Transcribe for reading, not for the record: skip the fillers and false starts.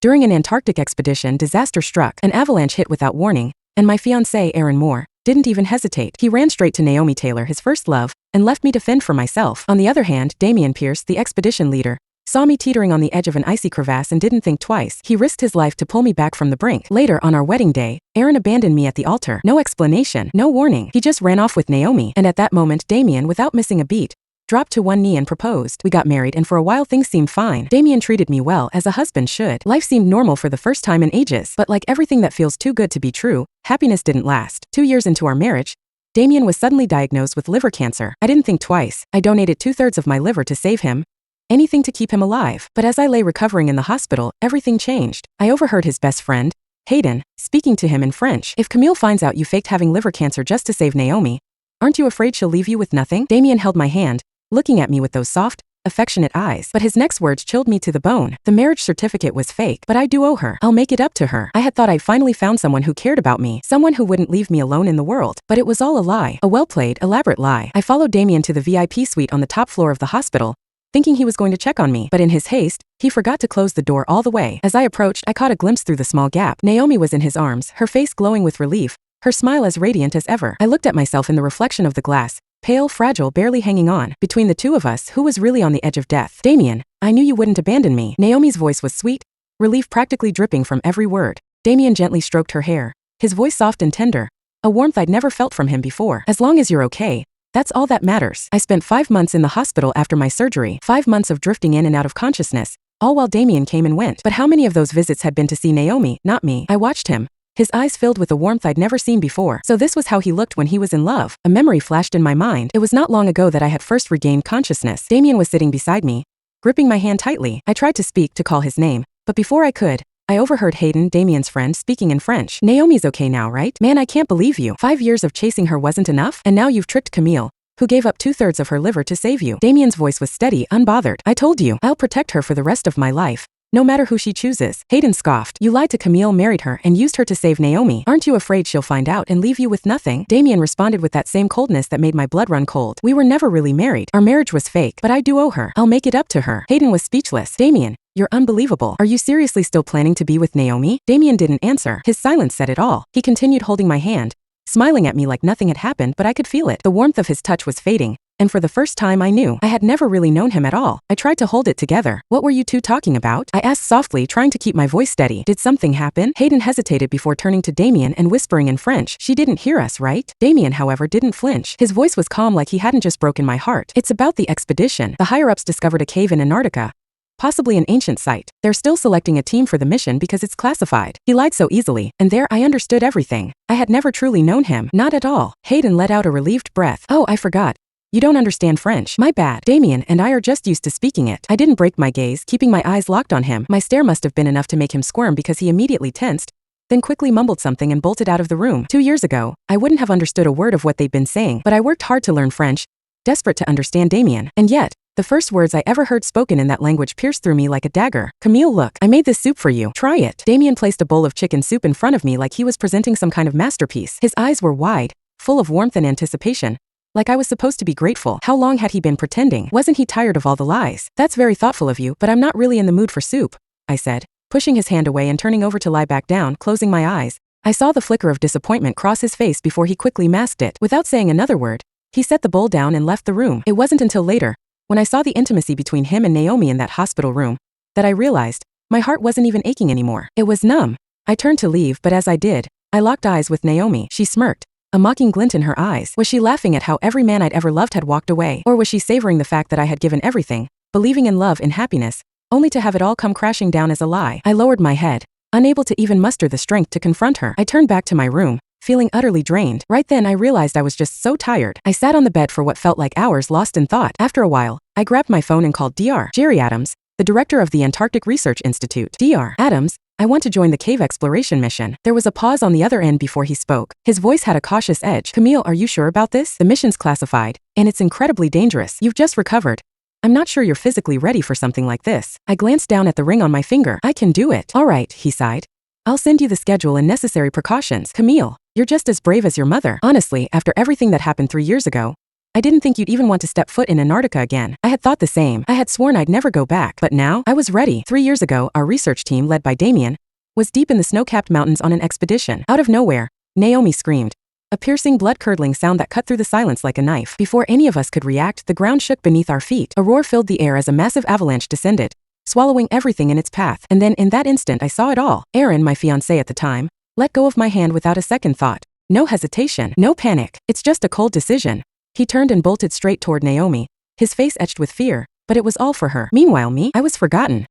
During an Antarctic expedition, disaster struck, an avalanche hit without warning, and my fiancé, Aaron Moore, didn't even hesitate. He ran straight to Naomi Taylor, his first love, and left me to fend for myself. On the other hand, Damien Pierce, the expedition leader, saw me teetering on the edge of an icy crevasse and didn't think twice. He risked his life to pull me back from the brink. Later, on our wedding day, Aaron abandoned me at the altar. No explanation, no warning. He just ran off with Naomi, and at that moment, Damien, without missing a beat, dropped to one knee and proposed. We got married, and for a while things seemed fine. Damien treated me well, as a husband should. Life seemed normal for the first time in ages. But like everything that feels too good to be true, happiness didn't last. 2 years into our marriage, Damien was suddenly diagnosed with liver cancer. I didn't think twice. I donated 2/3 of my liver to save him. Anything to keep him alive. But as I lay recovering in the hospital, everything changed. I overheard his best friend, Hayden, speaking to him in French. "If Camille finds out you faked having liver cancer just to save Naomi, aren't you afraid she'll leave you with nothing?" Damien held my hand, looking at me with those soft, affectionate eyes. But his next words chilled me to the bone. "The marriage certificate was fake, but I do owe her. I'll make it up to her." I had thought I'd finally found someone who cared about me, someone who wouldn't leave me alone in the world. But it was all a lie, a well-played, elaborate lie. I followed Damien to the VIP suite on the top floor of the hospital, thinking he was going to check on me. But in his haste, he forgot to close the door all the way. As I approached, I caught a glimpse through the small gap. Naomi was in his arms, her face glowing with relief, her smile as radiant as ever. I looked at myself in the reflection of the glass, pale, fragile, barely hanging on. Between the two of us, who was really on the edge of death? "Damien, I knew you wouldn't abandon me." Naomi's voice was sweet, relief practically dripping from every word. Damien gently stroked her hair, his voice soft and tender, a warmth I'd never felt from him before. "As long as you're okay, that's all that matters." I spent 5 months in the hospital after my surgery, 5 months of drifting in and out of consciousness, all while Damien came and went. But how many of those visits had been to see Naomi, not me? I watched him, his eyes filled with a warmth I'd never seen before. So this was how he looked when he was in love. A memory flashed in my mind. It was not long ago that I had first regained consciousness. Damien was sitting beside me, gripping my hand tightly. I tried to speak, to call his name, but before I could, I overheard Hayden, Damien's friend, speaking in French. "Naomi's okay now, right? Man, I can't believe you. 5 years of chasing her wasn't enough? And now you've tricked Camille, who gave up 2/3 of her liver to save you." Damien's voice was steady, unbothered. "I told you, I'll protect her for the rest of my life, no matter who she chooses." Hayden scoffed. "You lied to Camille, married her, and used her to save Naomi. Aren't you afraid she'll find out and leave you with nothing?" Damien responded with that same coldness that made my blood run cold. "We were never really married. Our marriage was fake, but I do owe her. I'll make it up to her." Hayden was speechless. "Damien, you're unbelievable. Are you seriously still planning to be with Naomi?" Damien didn't answer. His silence said it all. He continued holding my hand, smiling at me like nothing had happened, but I could feel it. The warmth of his touch was fading, and for the first time I knew I had never really known him at all. I tried to hold it together. "What were you two talking about?" I asked softly, trying to keep my voice steady. "Did something happen?" Hayden hesitated before turning to Damien and whispering in French, "She didn't hear us, right?" Damien, however, didn't flinch. His voice was calm, like he hadn't just broken my heart. "It's about the expedition. The higher-ups discovered a cave in Antarctica, possibly an ancient site. They're still selecting a team for the mission because it's classified." He lied so easily, and there I understood everything. I had never truly known him. Not at all. Hayden let out a relieved breath. "Oh, I forgot. You don't understand French. My bad. Damien and I are just used to speaking it." I didn't break my gaze, keeping my eyes locked on him. My stare must have been enough to make him squirm because he immediately tensed, then quickly mumbled something and bolted out of the room. 2 years ago, I wouldn't have understood a word of what they'd been saying, but I worked hard to learn French, desperate to understand Damien. And yet, the first words I ever heard spoken in that language pierced through me like a dagger. "Camille, look, I made this soup for you. Try it." Damien placed a bowl of chicken soup in front of me like he was presenting some kind of masterpiece. His eyes were wide, full of warmth and anticipation, like I was supposed to be grateful. How long had he been pretending? Wasn't he tired of all the lies? "That's very thoughtful of you, but I'm not really in the mood for soup," I said, pushing his hand away and turning over to lie back down, closing my eyes. I saw the flicker of disappointment cross his face before he quickly masked it. Without saying another word, he set the bowl down and left the room. It wasn't until later, when I saw the intimacy between him and Naomi in that hospital room, that I realized my heart wasn't even aching anymore. It was numb. I turned to leave, but as I did, I locked eyes with Naomi. She smirked, a mocking glint in her eyes. Was she laughing at how every man I'd ever loved had walked away? Or was she savoring the fact that I had given everything, believing in love and happiness, only to have it all come crashing down as a lie? I lowered my head, unable to even muster the strength to confront her. I turned back to my room, feeling utterly drained. Right then I realized I was just so tired. I sat on the bed for what felt like hours, lost in thought. After a while, I grabbed my phone and called Dr. Jerry Adams, the director of the Antarctic Research Institute. "Dr. Adams, I want to join the cave exploration mission." There was a pause on the other end before he spoke. His voice had a cautious edge. "Camille, are you sure about this? The mission's classified, and it's incredibly dangerous. You've just recovered. I'm not sure you're physically ready for something like this." I glanced down at the ring on my finger. "I can do it." "All right," he sighed. "I'll send you the schedule and necessary precautions." "Camille, you're just as brave as your mother." Honestly, after everything that happened 3 years ago, I didn't think you'd even want to step foot in Antarctica again. I had thought the same. I had sworn I'd never go back. But now, I was ready. 3 years ago, our research team, led by Damien, was deep in the snow-capped mountains on an expedition. Out of nowhere, Naomi screamed. A piercing, blood-curdling sound that cut through the silence like a knife. Before any of us could react, the ground shook beneath our feet. A roar filled the air as a massive avalanche descended, swallowing everything in its path. And then, in that instant, I saw it all. Aaron, my fiancé at the time, let go of my hand without a second thought. No hesitation, no panic. It's just a cold decision. He turned and bolted straight toward Naomi, his face etched with fear, but it was all for her. Meanwhile, me, I was forgotten.